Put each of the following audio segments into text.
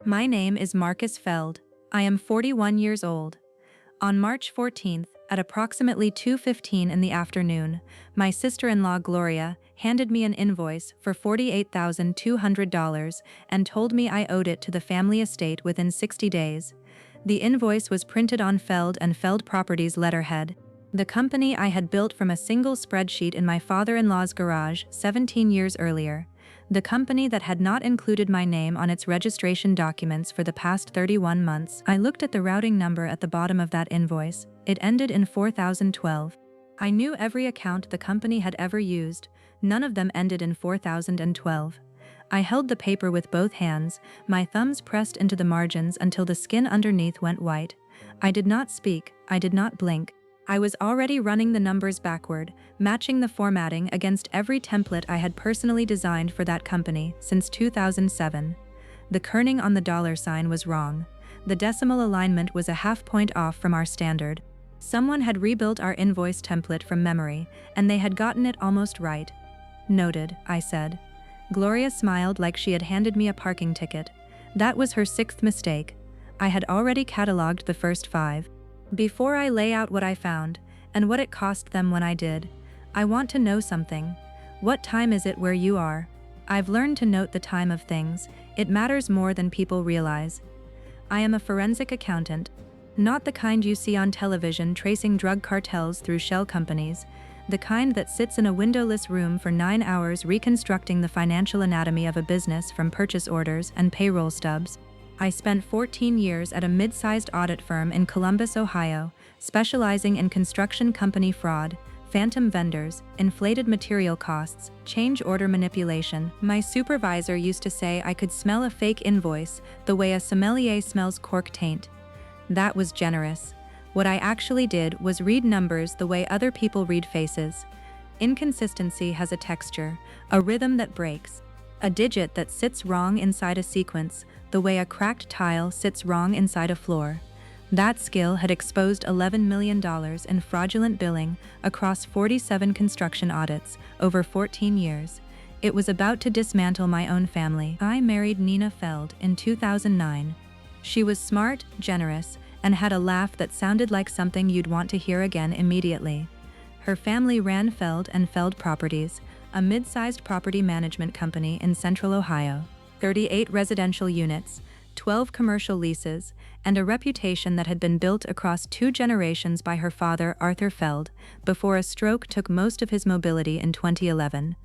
My name is Marcus Feld. I am 41 years old. On March 14th, at approximately 2:15 in the afternoon, my sister-in-law Gloria handed me an invoice for $48,200 and told me I owed it to the family estate within 60 days. The invoice was printed on Feld and Feld Properties letterhead. The company I had built from a single spreadsheet in my father-in-law's garage 17 years earlier. The company that had not included my name on its registration documents for the past 31 months. I looked at the routing number at the bottom of that invoice. It ended in 4012. I knew every account the company had ever used. None of them ended in 4012. I held the paper with both hands, my thumbs pressed into the margins until the skin underneath went white. I did not speak, I did not blink. I was already running the numbers backward, matching the formatting against every template I had personally designed for that company since 2007. The kerning on the dollar sign was wrong. The decimal alignment was a half point off from our standard. Someone had rebuilt our invoice template from memory, and they had gotten it almost right. Noted, I said. Gloria smiled like she had handed me a parking ticket. That was her 6th mistake. I had already cataloged the first 5. Before I lay out what I found, and what it cost them when I did, I want to know something. What time is it where you are? I've learned to note the time of things. It matters more than people realize. I am a forensic accountant. Not the kind you see on television tracing drug cartels through shell companies, the kind that sits in a windowless room for 9 hours reconstructing the financial anatomy of a business from purchase orders and payroll stubs. I spent 14 years at a mid-sized audit firm in Columbus, Ohio, specializing in construction company fraud, phantom vendors, inflated material costs, change order manipulation. My supervisor used to say I could smell a fake invoice the way a sommelier smells cork taint. That was generous. What I actually did was read numbers the way other people read faces. Inconsistency has a texture, a rhythm that breaks, a digit that sits wrong inside a sequence, the way a cracked tile sits wrong inside a floor. That skill had exposed $11 million in fraudulent billing across 47 construction audits over 14 years. It was about to dismantle my own family. I married Nina Feld in 2009. She was smart, generous, and had a laugh that sounded like something you'd want to hear again immediately. Her family ran Feld and Feld Properties, a mid-sized property management company in central Ohio. 38 residential units, 12 commercial leases, and a reputation that had been built across 2 generations by her father, Arthur Feld, before a stroke took most of his mobility in 2011.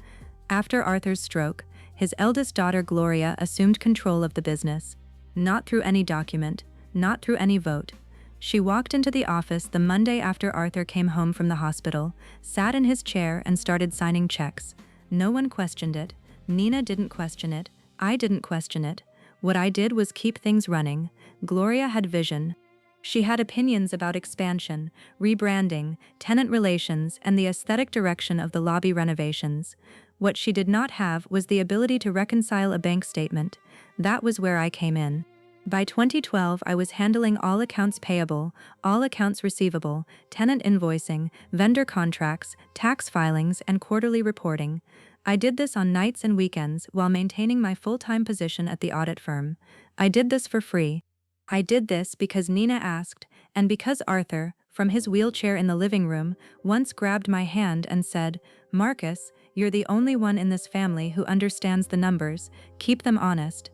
After Arthur's stroke, his eldest daughter Gloria assumed control of the business. Not through any document, not through any vote. She walked into the office the Monday after Arthur came home from the hospital, sat in his chair and started signing checks. No one questioned it. Nina didn't question it. I didn't question it. What I did was keep things running. Gloria had vision. She had opinions about expansion, rebranding, tenant relations, and the aesthetic direction of the lobby renovations. What she did not have was the ability to reconcile a bank statement. That was where I came in. By 2012, I was handling all accounts payable, all accounts receivable, tenant invoicing, vendor contracts, tax filings, and quarterly reporting. I did this on nights and weekends while maintaining my full-time position at the audit firm. I did this for free. I did this because Nina asked, and because Arthur, from his wheelchair in the living room, once grabbed my hand and said, "Marcus, you're the only one in this family who understands the numbers. Keep them honest."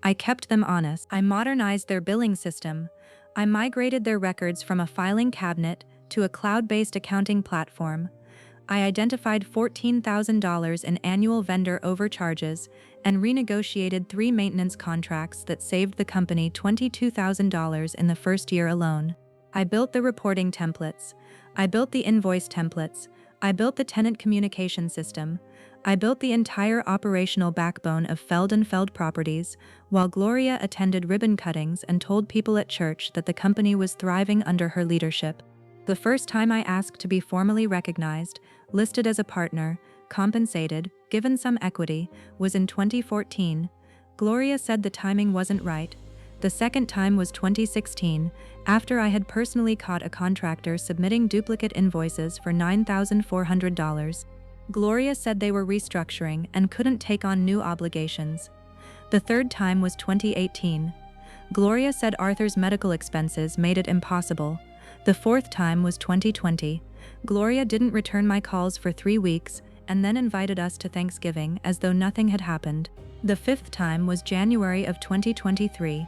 I kept them honest. I modernized their billing system. I migrated their records from a filing cabinet to a cloud-based accounting platform. I identified $14,000 in annual vendor overcharges and renegotiated 3 maintenance contracts that saved the company $22,000 in the first year alone. I built the reporting templates. I built the invoice templates. I built the tenant communication system. I built the entire operational backbone of Feld and Feld Properties, while Gloria attended ribbon cuttings and told people at church that the company was thriving under her leadership. The first time I asked to be formally recognized, listed as a partner, compensated, given some equity, was in 2014. Gloria said the timing wasn't right. The second time was 2016, after I had personally caught a contractor submitting duplicate invoices for $9,400. Gloria said they were restructuring and couldn't take on new obligations. The third time was 2018. Gloria said Arthur's medical expenses made it impossible. The fourth time was 2020. Gloria didn't return my calls for 3 weeks and then invited us to Thanksgiving as though nothing had happened. The fifth time was January of 2023.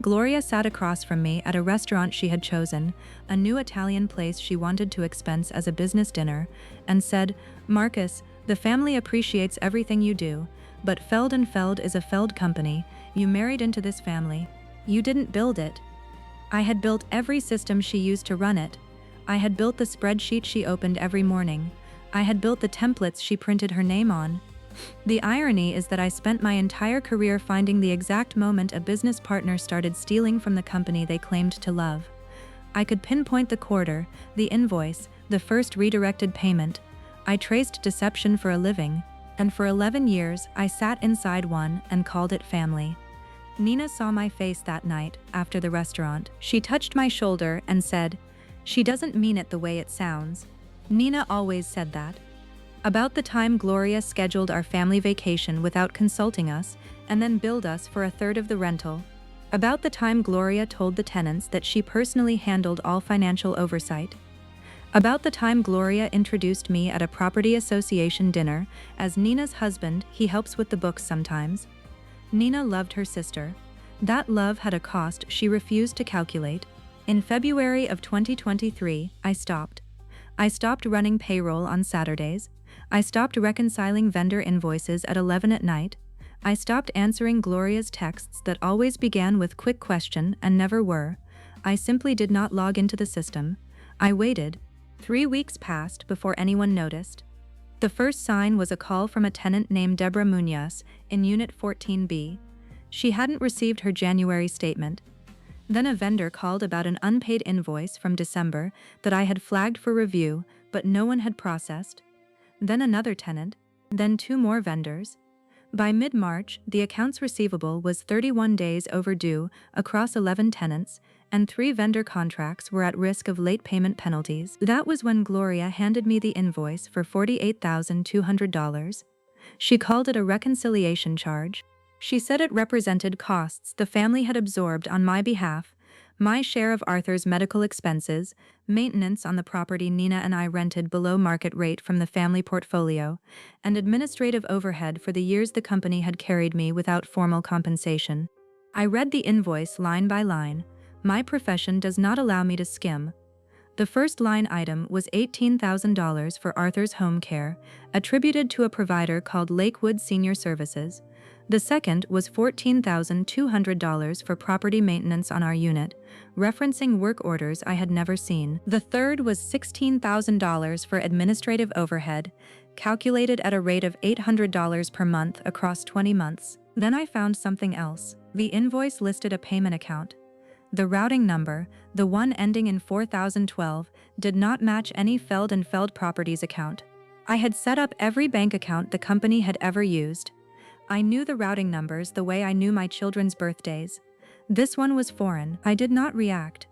Gloria sat across from me at a restaurant she had chosen, a new Italian place she wanted to expense as a business dinner, and said, "Marcus, the family appreciates everything you do, but Feld & Feld is a Feld company. You married into this family. You didn't build it." I had built every system she used to run it. I had built the spreadsheet she opened every morning. I had built the templates she printed her name on. The irony is that I spent my entire career finding the exact moment a business partner started stealing from the company they claimed to love. I could pinpoint the quarter, the invoice, the first redirected payment. I traced deception for a living, and for 11 years I sat inside one and called it family. Nina saw my face that night after the restaurant. She touched my shoulder and said, "She doesn't mean it the way it sounds." Nina always said that. About the time Gloria scheduled our family vacation without consulting us and then billed us for a third of the rental. About the time Gloria told the tenants that she personally handled all financial oversight. About the time Gloria introduced me at a property association dinner as Nina's husband. He helps with the books sometimes. Nina loved her sister. That love had a cost she refused to calculate. In February of 2023, I stopped. I stopped running payroll on Saturdays. I stopped reconciling vendor invoices at 11 at night. I stopped answering Gloria's texts that always began with quick question and never were. I simply did not log into the system. I waited. 3 weeks passed before anyone noticed. The first sign was a call from a tenant named Deborah Munoz in Unit 14B. She hadn't received her January statement. Then a vendor called about an unpaid invoice from December that I had flagged for review, but no one had processed. Then another tenant. Then 2 more vendors. By mid-March, the accounts receivable was 31 days overdue across 11 tenants, and 3 vendor contracts were at risk of late payment penalties. That was when Gloria handed me the invoice for $48,200. She called it a reconciliation charge. She said it represented costs the family had absorbed on my behalf, my share of Arthur's medical expenses, maintenance on the property Nina and I rented below market rate from the family portfolio, and administrative overhead for the years the company had carried me without formal compensation. I read the invoice line by line. My profession does not allow me to skim. The first line item was $18,000 for Arthur's home care, attributed to a provider called Lakewood Senior Services. The second was $14,200 for property maintenance on our unit, referencing work orders I had never seen. The third was $16,000 for administrative overhead, calculated at a rate of $800 per month across 20 months. Then I found something else. The invoice listed a payment account. The routing number, the one ending in 4012, did not match any Feld & Feld Properties account. I had set up every bank account the company had ever used. I knew the routing numbers the way I knew my children's birthdays. This one was foreign. I did not react.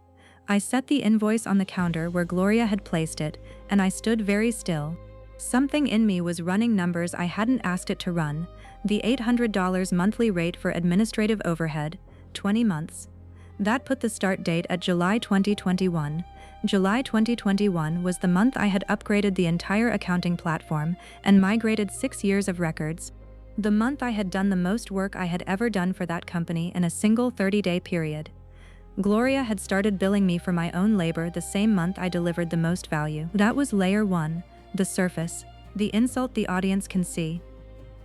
I set the invoice on the counter where Gloria had placed it, and I stood very still. Something in me was running numbers I hadn't asked it to run. The $800 monthly rate for administrative overhead, 20 months. That put the start date at July 2021. July 2021 was the month I had upgraded the entire accounting platform and migrated 6 years of records. The month I had done the most work I had ever done for that company in a single 30-day period. Gloria had started billing me for my own labor the same month I delivered the most value. That was layer 1, the surface, the insult the audience can see.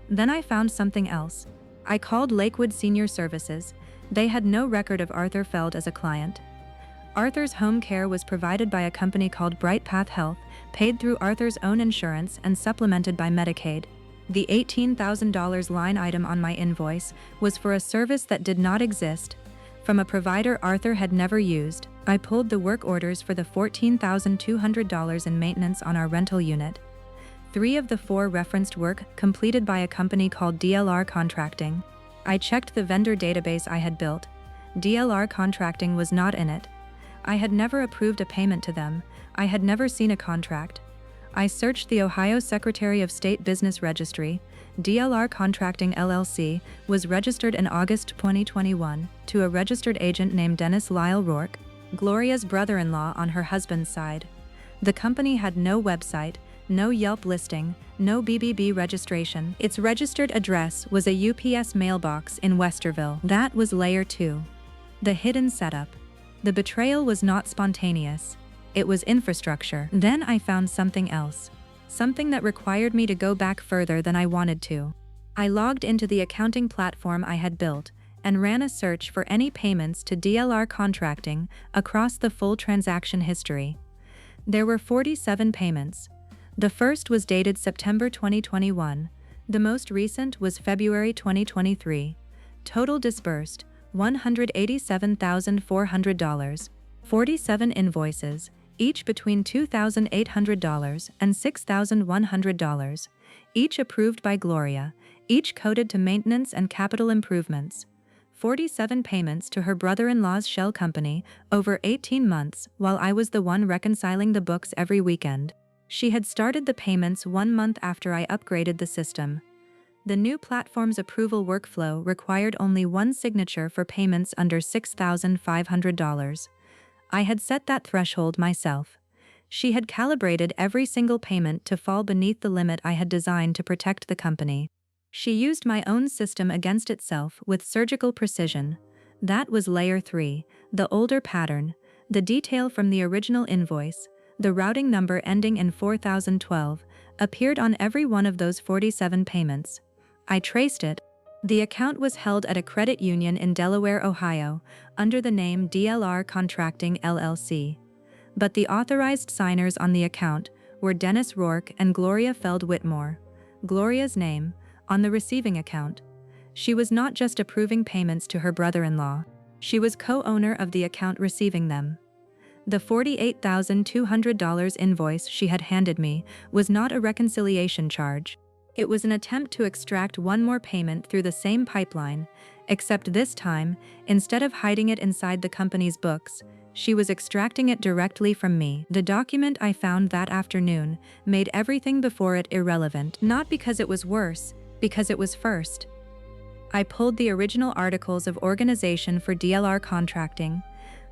Then I found something else. I called Lakewood Senior Services. They had no record of Arthur Feld as a client. Arthur's home care was provided by a company called Bright Path Health, paid through Arthur's own insurance and supplemented by Medicaid. The $18,000 line item on my invoice was for a service that did not exist, from a provider Arthur had never used. I pulled the work orders for the $14,200 in maintenance on our rental unit. 3 of the 4 referenced work completed by a company called DLR Contracting. I checked the vendor database I had built. DLR Contracting was not in it. I had never approved a payment to them. I had never seen a contract. I searched the Ohio Secretary of State Business Registry. DLR Contracting LLC, was registered in August 2021 to a registered agent named Dennis Lyle Rourke, Gloria's brother-in-law on her husband's side. The company had no website, no Yelp listing, no BBB registration. Its registered address was a UPS mailbox in Westerville. That was layer 2. The hidden setup. The betrayal was not spontaneous. It was infrastructure. Then I found something else. Something that required me to go back further than I wanted to. I logged into the accounting platform I had built and ran a search for any payments to DLR Contracting across the full transaction history. There were 47 payments. The first was dated September 2021. The most recent was February 2023. Total disbursed, $187,400. 47 invoices, each between $2,800 and $6,100. Each approved by Gloria, each coded to maintenance and capital improvements. 47 payments to her brother-in-law's shell company over 18 months while I was the one reconciling the books every weekend. She had started the payments 1 month after I upgraded the system. The new platform's approval workflow required only one signature for payments under $6,500. I had set that threshold myself. She had calibrated every single payment to fall beneath the limit I had designed to protect the company. She used my own system against itself with surgical precision. That was layer 3, the older pattern, the detail from the original invoice. The routing number ending in 4012 appeared on every one of those 47 payments. I traced it. The account was held at a credit union in Delaware, Ohio, under the name DLR Contracting LLC. But the authorized signers on the account were Dennis Rourke and Gloria Feld Whitmore. Gloria's name, on the receiving account. She was not just approving payments to her brother-in-law. She was co-owner of the account receiving them. The $48,200 invoice she had handed me was not a reconciliation charge. It was an attempt to extract one more payment through the same pipeline, except this time, instead of hiding it inside the company's books, she was extracting it directly from me. The document I found that afternoon made everything before it irrelevant, not because it was worse, because it was first. I pulled the original articles of organization for DLR Contracting.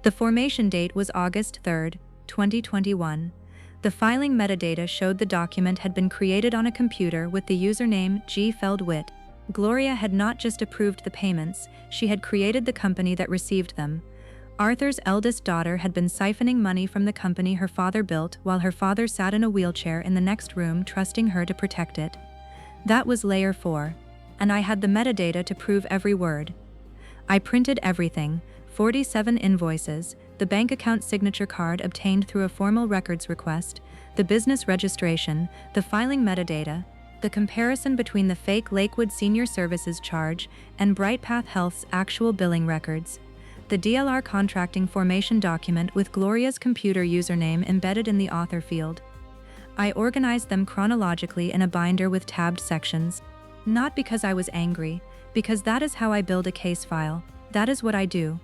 The formation date was August 3, 2021. The filing metadata showed the document had been created on a computer with the username gfeldwit. Gloria had not just approved the payments, she had created the company that received them. Arthur's eldest daughter had been siphoning money from the company her father built while her father sat in a wheelchair in the next room trusting her to protect it. That was layer 4, and I had the metadata to prove every word. I printed everything. 47 invoices, the bank account signature card obtained through a formal records request, the business registration, the filing metadata, the comparison between the fake Lakewood Senior Services charge and BrightPath Health's actual billing records, the DLR Contracting formation document with Gloria's computer username embedded in the author field. I organized them chronologically in a binder with tabbed sections. Not because I was angry, because that is how I build a case file. That is what I do.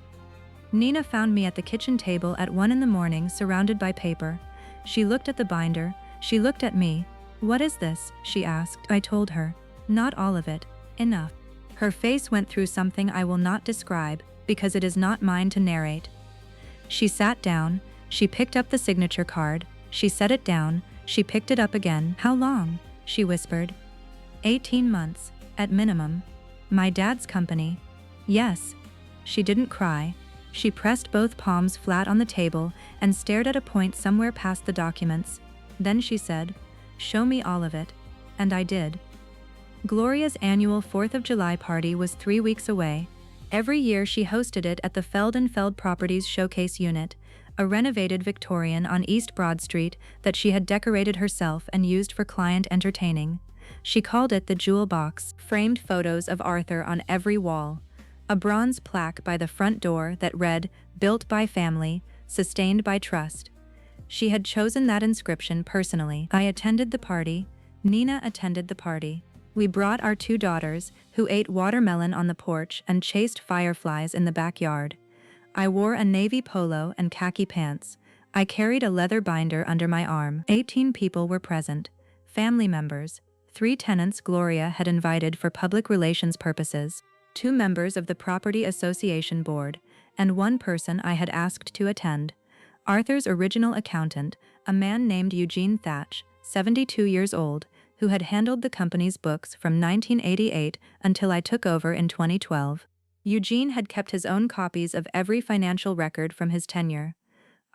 Nina found me at the kitchen table at 1 in the morning surrounded by paper. She looked at the binder, she looked at me. "What is this?" she asked. I told her. "Not all of it. Enough." Her face went through something I will not describe, because it is not mine to narrate. She sat down, she picked up the signature card, she set it down, she picked it up again. "How long?" she whispered. 18 months, at minimum. My dad's company. Yes. She didn't cry. She pressed both palms flat on the table and stared at a point somewhere past the documents. Then she said, "Show me all of it." And I did. Gloria's annual 4th of July party was 3 weeks away. Every year she hosted it at the Feld & Feld Properties Showcase Unit, a renovated Victorian on East Broad Street that she had decorated herself and used for client entertaining. She called it the Jewel Box. Framed photos of Arthur on every wall. A bronze plaque by the front door that read, "Built by family, sustained by trust." She had chosen that inscription personally. I attended the party. Nina attended the party. We brought our 2 daughters, who ate watermelon on the porch and chased fireflies in the backyard. I wore a navy polo and khaki pants. I carried a leather binder under my arm. 18 people were present. Family members. 3 tenants Gloria had invited for public relations purposes, 2 members of the Property Association Board, and 1 person I had asked to attend. Arthur's original accountant, a man named Eugene Thatch, 72 years old, who had handled the company's books from 1988 until I took over in 2012. Eugene had kept his own copies of every financial record from his tenure.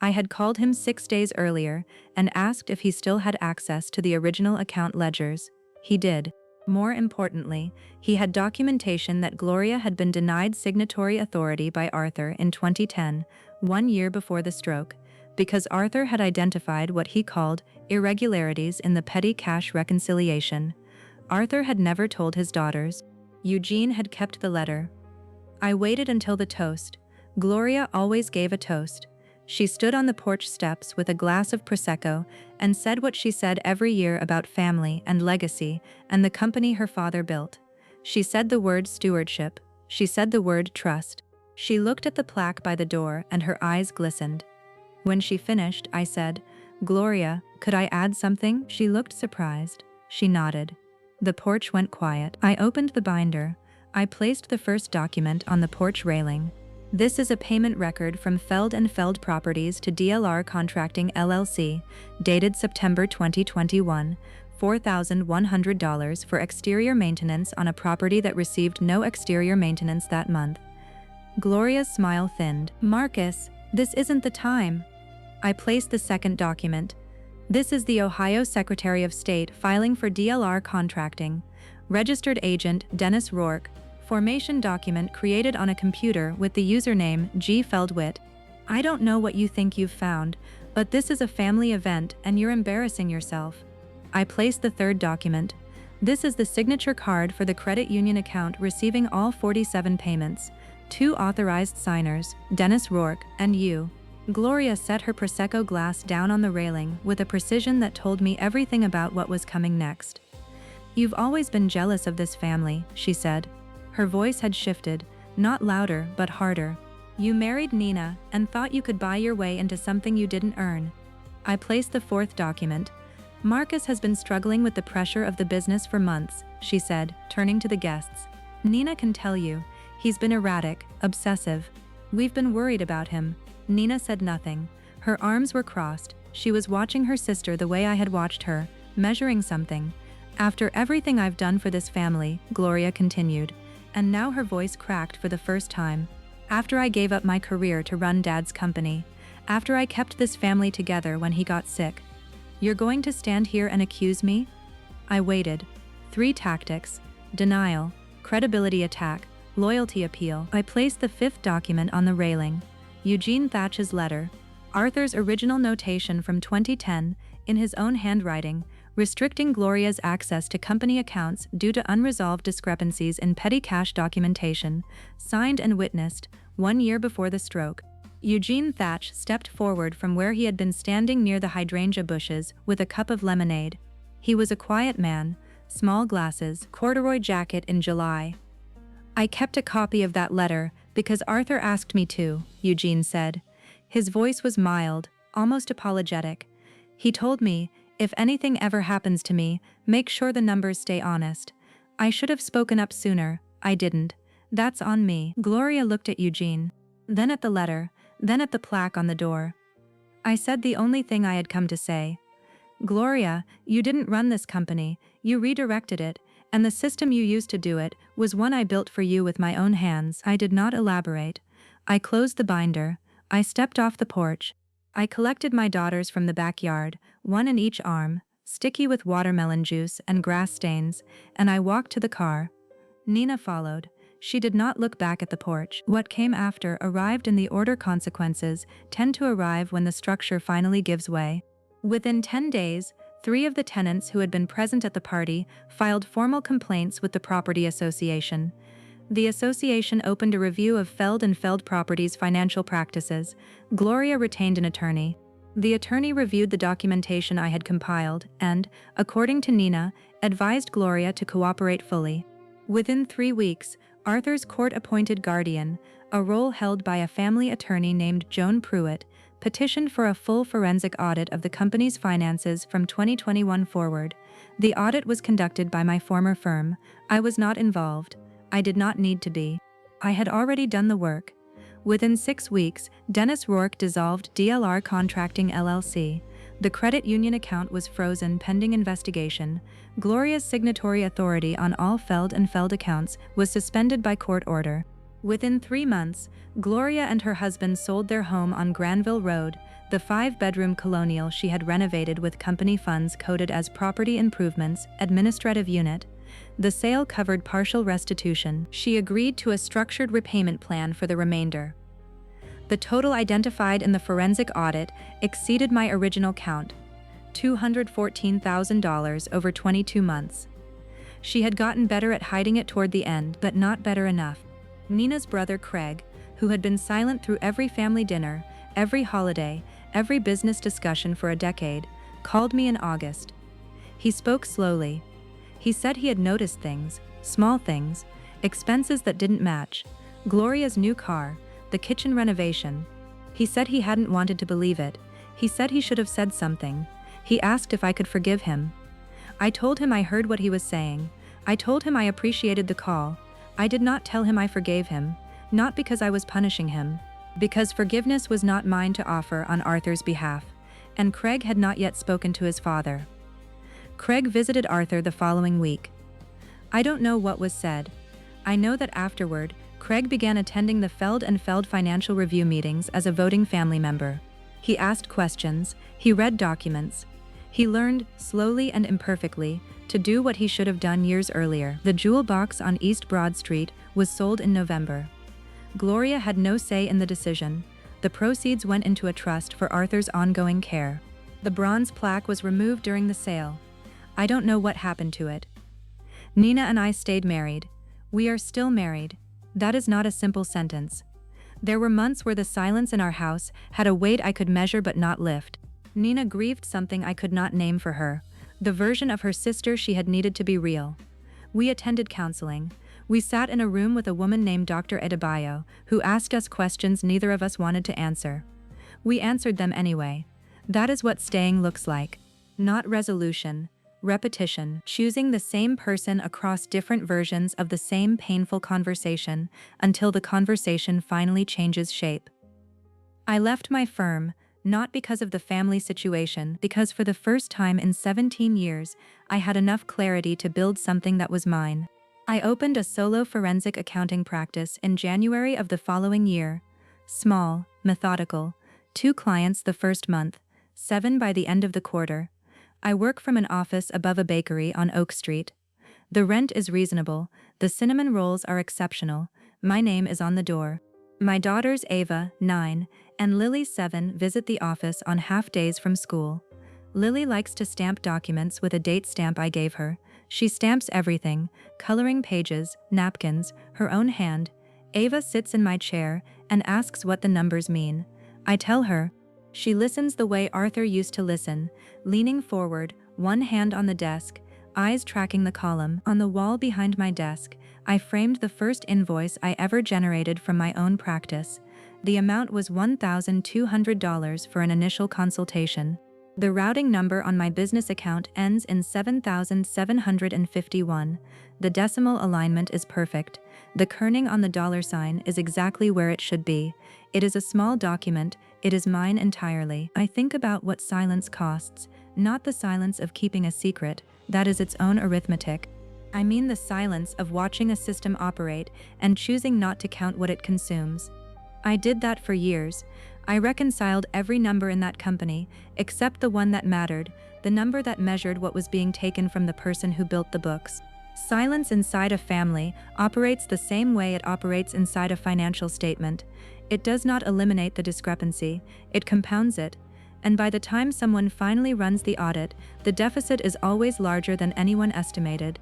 I had called him 6 days earlier and asked if he still had access to the original account ledgers. He did. More importantly, he had documentation that Gloria had been denied signatory authority by Arthur in 2010, 1 year before the stroke, because Arthur had identified what he called irregularities in the petty cash reconciliation. Arthur had never told his daughters. Eugene had kept the letter. I waited until the toast. Gloria always gave a toast. She stood on the porch steps with a glass of Prosecco and said what she said every year about family and legacy and the company her father built. She said the word stewardship. She said the word trust. She looked at the plaque by the door and her eyes glistened. When she finished, I said, "Gloria, could I add something?" She looked surprised. She nodded. The porch went quiet. I opened the binder. I placed the first document on the porch railing. This is a payment record from Feld & Feld Properties to DLR Contracting LLC, dated September 2021, $4,100 for exterior maintenance on a property that received no exterior maintenance that month. Gloria's smile thinned. "Marcus, this isn't the time." I placed the second document. This is the Ohio Secretary of State filing for DLR Contracting. Registered agent Dennis Rourke. Formation document created on a computer with the username G. Feldwit. I don't know what you think you've found, but this is a family event and you're embarrassing yourself. I placed the third document. This is the signature card for the credit union account receiving all 47 payments. 2 authorized signers, Dennis Rourke and you. Gloria set her Prosecco glass down on the railing with a precision that told me everything about what was coming next. "You've always been jealous of this family," she said. Her voice had shifted, not louder but harder. "You married Nina and thought you could buy your way into something you didn't earn." I placed the fourth document. "Marcus has been struggling with the pressure of the business for months," she said, turning to the guests. "Nina can tell you. He's been erratic, obsessive. We've been worried about him." Nina said nothing. Her arms were crossed. She was watching her sister the way I had watched her, measuring something. "After everything I've done for this family," Gloria continued, and now her voice cracked for the first time. "After I gave up my career to run Dad's company. After I kept this family together when he got sick. You're going to stand here and accuse me?" I waited. 3 tactics: denial, credibility attack, loyalty appeal. I placed the 5th document on the railing. Eugene Thatch's letter. Arthur's original notation from 2010, in his own handwriting, restricting Gloria's access to company accounts due to unresolved discrepancies in petty cash documentation, signed and witnessed 1 year before the stroke. Eugene Thatch stepped forward from where he had been standing near the hydrangea bushes with a cup of lemonade. He was a quiet man, small glasses, corduroy jacket in July. "I kept a copy of that letter because Arthur asked me to," Eugene said. His voice was mild, almost apologetic. "He told me, if anything ever happens to me, make sure the numbers stay honest. I should have spoken up sooner. I didn't. That's on me." Gloria looked at Eugene, then at the letter, then at the plaque on the door. I said the only thing I had come to say. "Gloria, you didn't run this company, you redirected it, and the system you used to do it was one I built for you with my own hands." I did not elaborate. I closed the binder. I stepped off the porch. I collected my daughters from the backyard, 1 in each arm, sticky with watermelon juice and grass stains, and I walked to the car. Nina followed. She did not look back at the porch. What came after arrived in the order consequences tend to arrive when the structure finally gives way. Within 10 days, 3 of the tenants who had been present at the party filed formal complaints with the Property Association. The association opened a review of Feld & Feld Properties' financial practices. Gloria retained an attorney. The attorney reviewed the documentation I had compiled and, according to Nina, advised Gloria to cooperate fully. Within 3 weeks, Arthur's court-appointed guardian, a role held by a family attorney named Joan Pruitt, petitioned for a full forensic audit of the company's finances from 2021 forward. The audit was conducted by my former firm. I was not involved. I did not need to be. I had already done the work. Within 6 weeks, Dennis Rourke dissolved DLR Contracting LLC. The credit union account was frozen pending investigation. Gloria's signatory authority on all Feld and Feld accounts was suspended by court order. Within 3 months, Gloria and her husband sold their home on Granville Road, the 5-bedroom colonial she had renovated with company funds coded as Property Improvements, Administrative Unit. The sale covered partial restitution. She agreed to a structured repayment plan for the remainder. The total identified in the forensic audit exceeded my original count, $214,000 over 22 months. She had gotten better at hiding it toward the end, but not better enough. Nina's brother Craig, who had been silent through every family dinner, every holiday, every business discussion for a decade, called me in August. He spoke slowly. He said he had noticed things, small things, expenses that didn't match, Gloria's new car, the kitchen renovation. He said he hadn't wanted to believe it. He said he should have said something. He asked if I could forgive him. I told him I heard what he was saying. I told him I appreciated the call. I did not tell him I forgave him, not because I was punishing him, because forgiveness was not mine to offer on Arthur's behalf, and Craig had not yet spoken to his father. Craig visited Arthur the following week. I don't know what was said. I know that afterward, Craig began attending the Feld and Feld financial review meetings as a voting family member. He asked questions, he read documents. He learned, slowly and imperfectly, to do what he should have done years earlier. The jewel box on East Broad Street was sold in November. Gloria had no say in the decision. The proceeds went into a trust for Arthur's ongoing care. The bronze plaque was removed during the sale. I don't know what happened to it. Nina and I stayed married. We are still married. That is not a simple sentence. There were months where the silence in our house had a weight I could measure but not lift. Nina grieved something I could not name for her, the version of her sister she had needed to be real. We attended counseling. We sat in a room with a woman named Dr. Adebayo, who asked us questions neither of us wanted to answer. We answered them anyway. That is what staying looks like. Not resolution, repetition, choosing the same person across different versions of the same painful conversation until the conversation finally changes shape. I left my firm, not because of the family situation, because for the first time in 17 years, I had enough clarity to build something that was mine. I opened a solo forensic accounting practice in January of the following year. Small, methodical, 2 clients the first month, 7 by the end of the quarter. I work from an office above a bakery on Oak Street. The rent is reasonable, the cinnamon rolls are exceptional, my name is on the door. My daughters Ava, 9, and Lily, 7, visit the office on half days from school. Lily likes to stamp documents with a date stamp I gave her. She stamps everything, coloring pages, napkins, her own hand. Ava sits in my chair and asks what the numbers mean. I tell her. She listens the way Arthur used to listen, leaning forward, one hand on the desk, eyes tracking the column. On the wall behind my desk, I framed the first invoice I ever generated from my own practice. The amount was $1,200 for an initial consultation. The routing number on my business account ends in 7,751. The decimal alignment is perfect. The kerning on the $sign is exactly where it should be. It is a small document. It is mine entirely. I think about what silence costs, not the silence of keeping a secret. That is its own arithmetic. I mean the silence of watching a system operate and choosing not to count what it consumes. I did that for years. I reconciled every number in that company, except the one that mattered, the number that measured what was being taken from the person who built the books. Silence inside a family operates the same way it operates inside a financial statement. It does not eliminate the discrepancy, it compounds it. And by the time someone finally runs the audit, the deficit is always larger than anyone estimated.